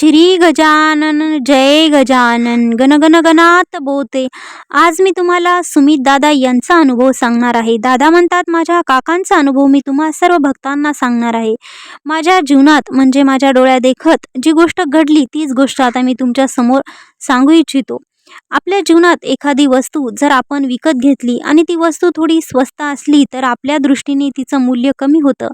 श्री गजानन जय गजानन गण गण गणात बोते. आज मी तुम्हाला सुमित दादा यांचा अनुभव सांगणार आहे. दादा म्हणतात, माझ्या काकांचा अनुभव मी तुम्हा सर्व भक्तांना सांगणार आहे. माझ्या जीवनात म्हणजे माझ्या डोळ्यादेखत जी गोष्ट घडली तीच गोष्ट आता मी तुमच्या समोर सांगू इच्छितो. आपल्या जीवनात एखादी वस्तू जर आपण विकत घेतली आणि ती वस्तू थोडी स्वस्त असली तर आपल्या दृष्टीने तिचं मूल्य कमी होतं.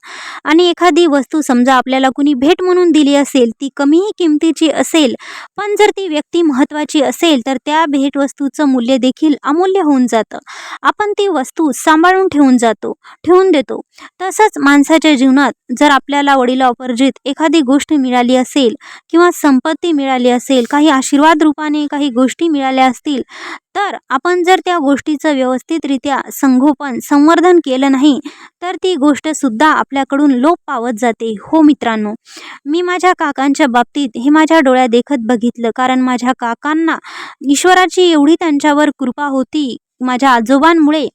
आणि एखादी वस्तू समजा आपल्याला कुणी भेट म्हणून दिली असेल, ती कमीही किमतीची असेल, पण जर ती व्यक्ती महत्त्वाची असेल तर त्या भेटवस्तूचं मूल्य देखील अमूल्य होऊन जातं. आपण ती वस्तू सांभाळून ठेवून देतो. तसंच माणसाच्या जीवनात जर आपल्याला वडिलोपार्जित एखादी गोष्ट मिळाली असेल किंवा संपत्ती मिळाली असेल, काही आशीर्वाद रूपाने काही गोष्टी मिळाल्या असतील, तर आपण जर त्या गोष्टीचं व्यवस्थितरित्या संवर्धन केलं नाही तर ती गोष्ट सुद्धा आपल्याकडून लोप पावत जाते. हो मित्रांनो, मी माझ्या काकांच्या बाबतीत हे माझ्या डोळ्यादेखत बघितलं. कारण माझ्या काकांना ईश्वराची एवढी त्यांच्यावर कृपा होती माझ्या आजोबांमुळे,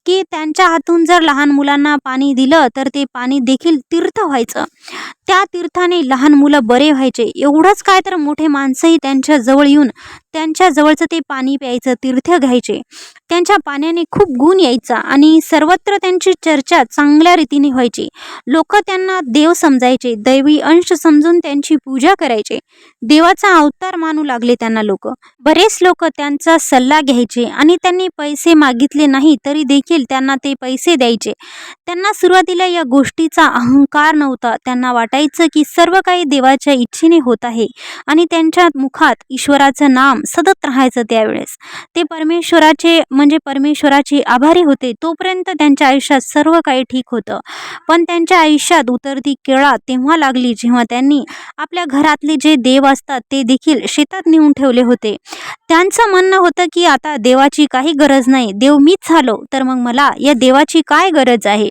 की त्यांच्या हातून जर लहान मुलांना पाणी दिलं तर ते पाणी देखील तीर्थ व्हायचं. त्या तीर्थाने लहान मुलं बरे व्हायचे. एवढंच काय तर मोठे माणसंही त्यांच्या जवळ येऊन त्यांच्या जवळचं ते पाणी प्यायचं, तीर्थ घ्यायचे. त्यांच्या पाण्याने खूप गुण यायचा आणि सर्वत्र त्यांची चर्चा चांगल्या रीतीने व्हायची. लोक त्यांना देव समजायचे, दैवी अंश समजून त्यांची पूजा करायचे. देवाचा अवतार मानू लागले त्यांना लोक. बरेच लोक त्यांचा सल्ला घ्यायचे आणि त्यांनी पैसे मागितले नाही तरी देखील त्यांना ते पैसे द्यायचे. त्यांना सुरुवातीला या गोष्टीचा अहंकार नव्हता. त्यांना वाटायचं की सर्व काही देवाच्या इच्छेने होत आहे आणि त्यांच्या मुखात ईश्वराचं नाम सतत राहायचं. त्यावेळेस ते परमेश्वराचे आभारी होते. तोपर्यंत त्यांच्या आयुष्यात सर्व काही ठीक होतं. पण त्यांच्या आयुष्यात उतरती केळा तेव्हा लागली जेव्हा त्यांनी आपल्या घरातले जे देव असतात ते देखील शेतात नेऊन ठेवले होते. त्यांचं म्हणणं होतं की आता देवाची काही गरज नाही, देव मीच झालो, तर मग मला या देवाची काय गरज आहे.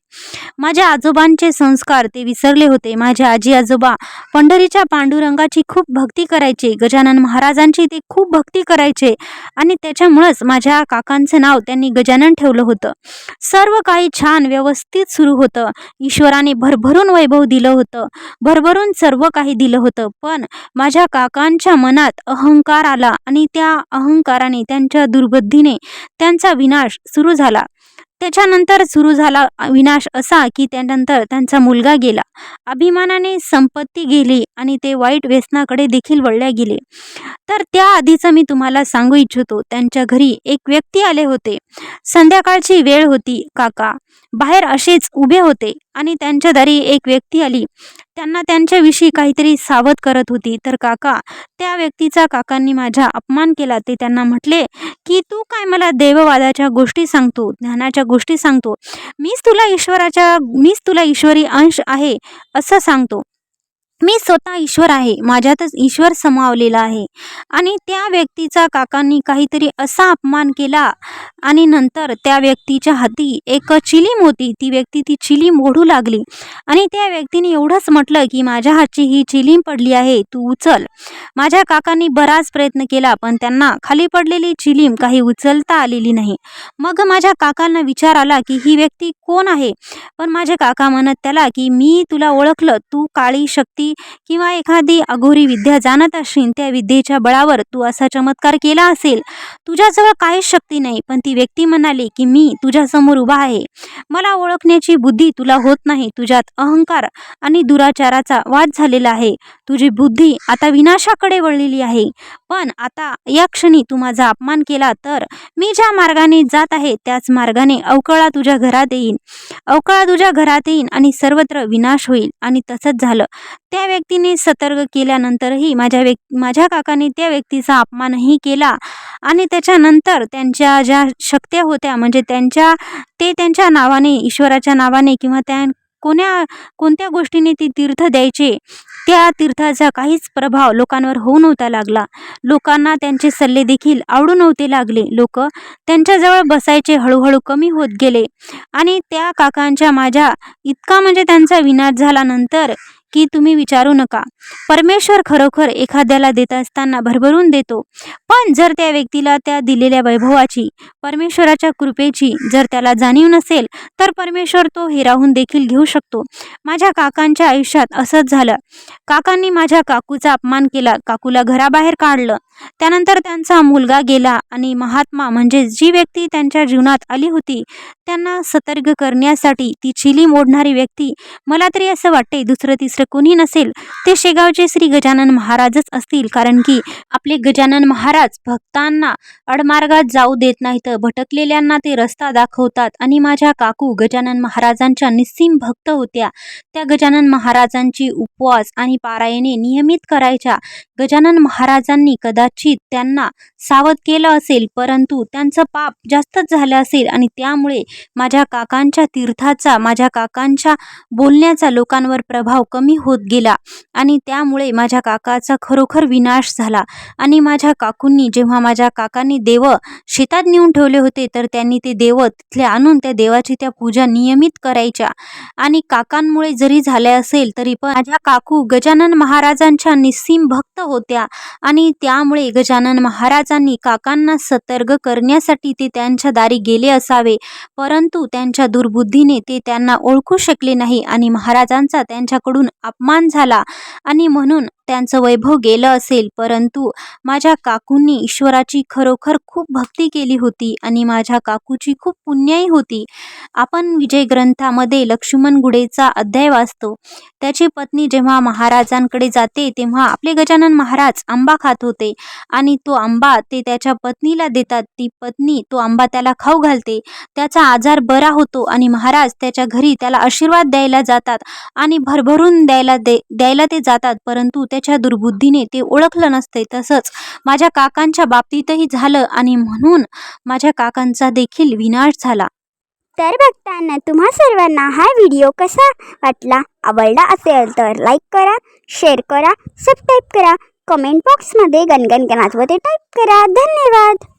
माझ्या आजोबांचे संस्कार ते विसरले होते. माझे आजी आजोबा पंढरीच्या पांडुरंगाची खूप भक्ती करायचे, गजानन महाराजांची ते खूप भक्ती करायचे आणि त्याच्यामुळेच माझ्या काकांचं नाव त्यांनी गजानन ठेवलं होतं. सर्व काही छान व्यवस्थित सुरू होतं. ईश्वराने भरभरून वैभव दिलं होतं, भरभरून सर्व काही दिलं होतं. पण माझ्या काकांच्या मनात अहंकार आला आणि त्या अहंकाराने, त्यांच्या दुर्बुद्धीने त्यांचा विनाश सुरू झाला. त्याच्यानंतर सुरू झाला विनाश असा की त्यानंतर त्यांचा मुलगा गेला, अभिमानाने संपत्ती गेली आणि ते वाईट व्यसनाकडे देखील वळले गेले. तर त्याआधीचं मी तुम्हाला सांगू इच्छितो, त्यांच्या घरी एक व्यक्ती आले होते. संध्याकाळची वेळ होती. काका बाहेर असेच उभे होते आणि त्यांच्या दारी एक व्यक्ती आली. त्यांना त्यांच्याविषयी काहीतरी सावध करत होती. तर काकांनी माझा अपमान केला. ते त्यांना म्हटले की तू काय मला देववादाच्या गोष्टी सांगतो, ज्ञानाच्या गोष्टी सांगतो, मीच तुला ईश्वरी अंश आहे असं सांगतो. मी स्वतः ईश्वर आहे, माझ्यातच ईश्वर समावलेला आहे. आणि त्या व्यक्तीचा काकांनी काहीतरी असा अपमान केला आणि नंतर त्या व्यक्तीच्या हाती एक चिलीम होती. ती व्यक्ती ती चिलीम ओढू लागली आणि त्या व्यक्तीने एवढंच म्हटलं की माझ्या हातची ही चिलीम पडली आहे, तू उचल. माझ्या काकांनी बराच प्रयत्न केला पण त्यांना खाली पडलेली चिलीम काही उचलता आलेली नाही. मग माझ्या काकांना विचार आला की ही व्यक्ती कोण आहे. पण माझे काका म्हणत त्याला की मी तुला ओळखलं, तू काळी शक्ती किंवा एखादी अघोरी विद्या जाणत असशील, त्या विद्येच्या बळावर तू असा चमत्कार केला असेल. तुझ्याजवळ काहीच शक्ती नाही. पण ती व्यक्ती म्हणाली की मी तुझ्यासमोर उभा आहे, मला ओळखण्याची बुद्धी तुला होत नाही. तुझ्यात अहंकार आणि दुराचाराचा वाद झालेला आहे. तुझी बुद्धी आता विनाशाकडे वळलेली आहे. पण आता या क्षणी तू माझा अपमान केला तर मी ज्या मार्गाने जात आहे त्याच मार्गाने अवकळा तुझ्या घरात येईन आणि सर्वत्र विनाश होईल. आणि तसंच झालं. त्या व्यक्तीने सतर्क केल्यानंतरही माझ्या काकाने त्या व्यक्तीचा अपमानही केला आणि त्याच्यानंतर त्यांच्या ज्या शक्त्या होत्या म्हणजे त्यांच्या नावाने, ईश्वराच्या नावाने किंवा कोणत्या गोष्टीने ती तीर्थ द्यायचे, त्या तीर्थाचा काहीच प्रभाव लोकांवर होऊ नव्हता लागला. लोकांना त्यांचे सल्ले देखील आवडू नव्हते लागले. लोक त्यांच्याजवळ बसायचे हळूहळू कमी होत गेले आणि त्या काकांच्या माझ्या इतका म्हणजे त्यांचा विनाश झाल्यानंतर की तुम्ही विचारू नका. परमेश्वर खरोखर एखाद्याला देत असताना भरभरून देतो, पण जर त्या व्यक्तीला त्या दिलेल्या वैभवाची, परमेश्वराच्या कृपेची जर त्याला जाणीव नसेल तर परमेश्वर तो हिरावून देखील घेऊ शकतो. माझ्या काकांच्या आयुष्यात असंच झालं. काकांनी माझ्या काकूचा अपमान केला, काकूला घराबाहेर काढलं. त्यानंतर त्यांचा मुलगा गेला आणि महात्मा म्हणजे जी व्यक्ती त्यांच्या जीवनात आली होती त्यांना सतर्क करण्यासाठी, ती चिली मोडणारी व्यक्ती, मला तरी असं वाटते दुसरं तिसरं कोणी नसेल, ते शेगावचे श्री गजानन महाराजच असतील. कारण की आपले गजानन महाराज भक्तांना अडमार्गात जाऊ देत नाहीत, भटकलेल्यांना ते रस्ता दाखवतात. आणि माझ्या काकू गजानन महाराजांच्या निस्सीम भक्त होत्या. त्या गजानन महाराजांची उपवास आणि पारायणे नियमित करायच्या. गजानन महाराजांनी कदाचित त्यांना सावध केलं असेल, परंतु त्यांचं पाप जास्तच झालं असेल आणि त्यामुळे माझ्या काकांच्या तीर्थाचा, माझ्या काकांच्या बोलण्याचा लोकांवर प्रभाव कमी होत गेला आणि त्यामुळे माझ्या काकाचा खरोखर विनाश झाला. आणि माझ्या काकूंनी, जेव्हा माझ्या काकांनी देव शेतात नेऊन ठेवले होते, तर त्यांनी ते देव तिथले आणून त्या देवाची त्या पूजा नियमित करायच्या. आणि काकांमुळे जरी झाले असेल तरी पण माझ्या काकू गजानन महाराजांच्या निस्सीम भक्त होत्या आणि त्यामुळे गजानन महाराजांनी काकांना सतर्क करण्यासाठी ते त्यांच्या दारी गेले असावे, परंतु त्यांच्या दुर्बुद्धीने ते त्यांना ओळखू शकले नाही आणि महाराजांचा त्यांच्याकडून अपमान झाला आणि म्हणून त्यांचं वैभव गेलं असेल. परंतु माझ्या काकूंनी ईश्वराची खरोखर खूप भक्ती केली होती आणि माझ्या काकूची खूप पुण्याई होती. आपण विजय ग्रंथामध्ये लक्ष्मण गुढेचा अध्याय वाचतो. त्याची पत्नी जेव्हा महाराजांकडे जाते तेव्हा आपले गजानन महाराज आंबा खात होते आणि तो आंबा ते त्याच्या पत्नीला देतात. ती पत्नी तो आंबा त्याला खाऊ घालते, त्याचा आजार बरा होतो आणि महाराज त्याच्या घरी त्याला आशीर्वाद द्यायला जातात आणि भरभरून द्यायला ते जातात, परंतु त्याच्या दुर्बुद्धीने ते ओळखलं नसते. तसंच माझ्या काकांच्या बाबतीतही झालं आणि म्हणून माझ्या काकांचा देखील विनाश झाला. तर भक्तांना, तुम्हा सर्वांना हा व्हिडिओ कसा वाटला? आवडला असेल तर लाईक करा, शेअर करा, सबस्क्राईब करा, कमेंट बॉक्समध्ये गणगण गणात टाईप करा. धन्यवाद.